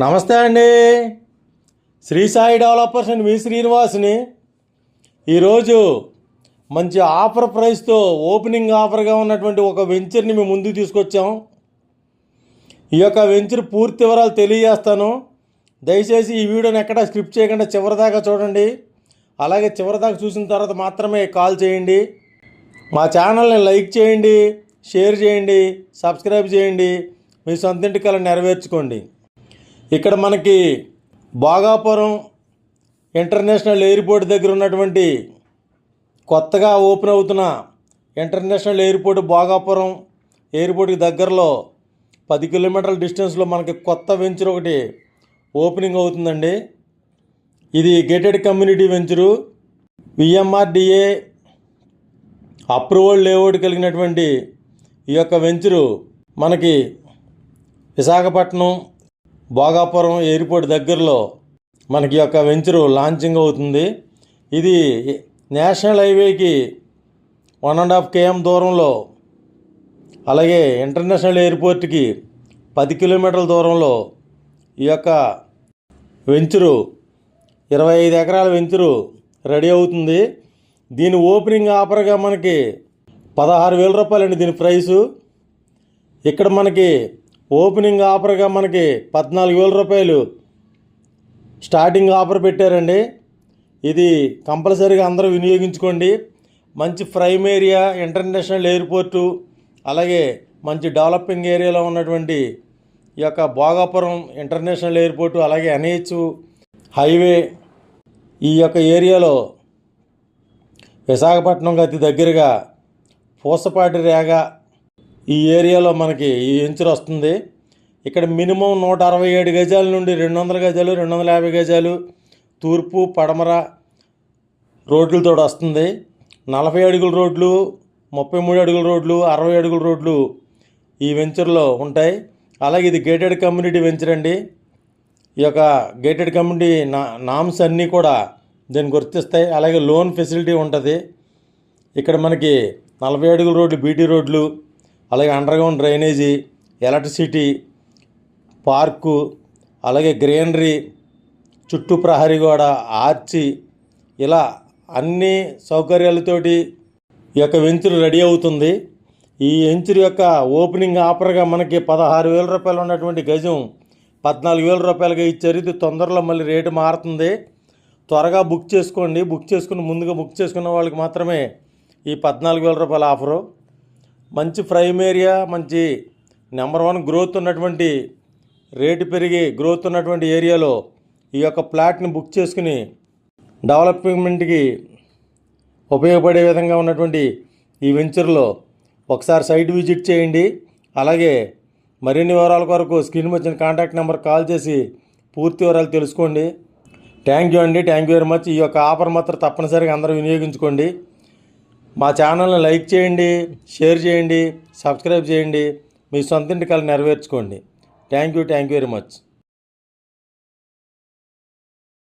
నమస్తే అండి. Shri Sai developers and మీ శ్రీనివాస్ని. ఈరోజు మంచి ఆఫర్ ప్రైస్తో ఓపెనింగ్ ఆఫర్గా ఉన్నటువంటి ఒక వెంచర్ని మేము ముందుకు తీసుకొచ్చాం. ఈ యొక్క వెంచర్ పూర్తి వివరాలు తెలియజేస్తాను. దయచేసి ఈ వీడియోని ఎక్కడా స్క్రిప్ట్ చేయకుండా చివరిదాకా చూడండి. అలాగే చివరిదాకా చూసిన తర్వాత మాత్రమే కాల్ చేయండి. మా ఛానల్ని లైక్ చేయండి, షేర్ చేయండి, సబ్స్క్రైబ్ చేయండి. మీ సొంత ఇంటి కల నెరవేర్చుకోండి. ఇక్కడ మనకి భోగాపురం ఇంటర్నేషనల్ ఎయిర్పోర్ట్ దగ్గర ఉన్నటువంటి కొత్తగా ఓపెన్ అవుతున్న ఇంటర్నేషనల్ ఎయిర్పోర్ట్ భోగాపురం ఎయిర్పోర్ట్కి దగ్గరలో 10 కిలోమీటర్ల డిస్టెన్స్లో మనకి కొత్త వెంచర్ ఒకటి ఓపెనింగ్ అవుతుందండి. ఇది gated community venture, VMRDA approval layout కలిగినటువంటి ఈ యొక్క వెంచరు మనకి విశాఖపట్నం భోగాపురం ఎయిర్పోర్ట్ దగ్గరలో మనకి యొక్క వెంచరు లాంచింగ్ అవుతుంది. ఇది నేషనల్ హైవేకి 1.5 km దూరంలో, అలాగే ఇంటర్నేషనల్ ఎయిర్పోర్ట్కి 10 కిలోమీటర్ల దూరంలో ఈ యొక్క వెంచరు 25 ఎకరాల వెంచరు రెడీ అవుతుంది. దీని ఓపెనింగ్ ఆఫర్గా మనకి 16,000 రూపాయలండి దీని ప్రైసు. ఇక్కడ మనకి ఓపెనింగ్ ఆఫర్గా మనకి 14,000 రూపాయలు స్టార్టింగ్ ఆఫర్ పెట్టారండి. ఇది కంపల్సరీగా అందరూ వినియోగించుకోండి. మంచి ప్రైమ్ ఏరియా, ఇంటర్నేషనల్ ఎయిర్పోర్టు, అలాగే మంచి డెవలపింగ్ ఏరియాలో ఉన్నటువంటి ఈ యొక్క భోగాపురం ఇంటర్నేషనల్ ఎయిర్పోర్టు, అలాగే ఎన్హెచ్ హైవే ఈ యొక్క ఏరియాలో విశాఖపట్నంకి అతి దగ్గరగా పూసపాటి రేగ ఈ ఏరియాలో మనకి ఈ వెంచర్ వస్తుంది. ఇక్కడ మినిమం 167 గజాల నుండి 200 గజాలు, 250 గజాలు తూర్పు పడమర రోడ్లతో వస్తుంది. 40 అడుగుల రోడ్లు, 33 అడుగుల రోడ్లు, 60 అడుగుల రోడ్లు ఈ వెంచర్లో ఉంటాయి. అలాగే ఇది గేటెడ్ కమ్యూనిటీ వెంచర్ అండి. ఈ యొక్క గేటెడ్ కమ్యూనిటీ నామ్స్ అన్నీ కూడా దీన్ని గుర్తిస్తాయి. అలాగే లోన్ ఫెసిలిటీ ఉంటుంది. ఇక్కడ మనకి 40 అడుగుల రోడ్లు బీటీ రోడ్లు, అలాగే అండర్గ్రౌండ్ డ్రైనేజీ, ఎలక్ట్రిసిటీ, పార్కు, అలాగే గ్రీనరీ, చుట్టూ ప్రహరీ గోడ, ఆర్చి, ఇలా అన్ని సౌకర్యాలతోటి ఈ యొక్క వెంచర్ రెడీ అవుతుంది. ఈ వెంచర్ యొక్క ఓపెనింగ్ ఆఫర్గా మనకి 16,000 రూపాయలు ఉన్నటువంటి గజం 14,000 రూపాయలుగా ఇచ్చారు. ఇది తొందరలో మళ్ళీ రేటు మారుతుంది. త్వరగా బుక్ చేసుకోండి. ముందుగా బుక్ చేసుకున్న వాళ్ళకి మాత్రమే ఈ 14,000 రూపాయల ఆఫరు. మంచి ప్రైమ్ ఏరియా, మంచి నెంబర్ 1 గ్రోత్ ఉన్నటువంటి, రేటు పెరిగి గ్రోత్ ఉన్నటువంటి ఏరియాలో ఈ యొక్క ప్లాట్ని బుక్ చేసుకుని డెవలప్మెంట్కి ఉపయోగపడే విధంగా ఉన్నటువంటి ఈ వెంచర్లో ఒకసారి సైట్ విజిట్ చేయండి. అలాగే మరిన్ని వివరాల కొరకు స్క్రీన్ మీద వచ్చిన కాంటాక్ట్ నెంబర్ కాల్ చేసి పూర్తి వివరాలు తెలుసుకోండి. థ్యాంక్ యూ అండి. Thank you very much. ఈ యొక్క ఆఫర్ మాత్రం తప్పనిసరిగా అందరూ వినియోగించుకోండి. మా ఛానల్ని లైక్ చేయండి, షేర్ చేయండి, సబ్స్క్రైబ్ చేయండి. మీ సొంత ఇంటి కల నెరవేర్చుకోండి. Thank you very much.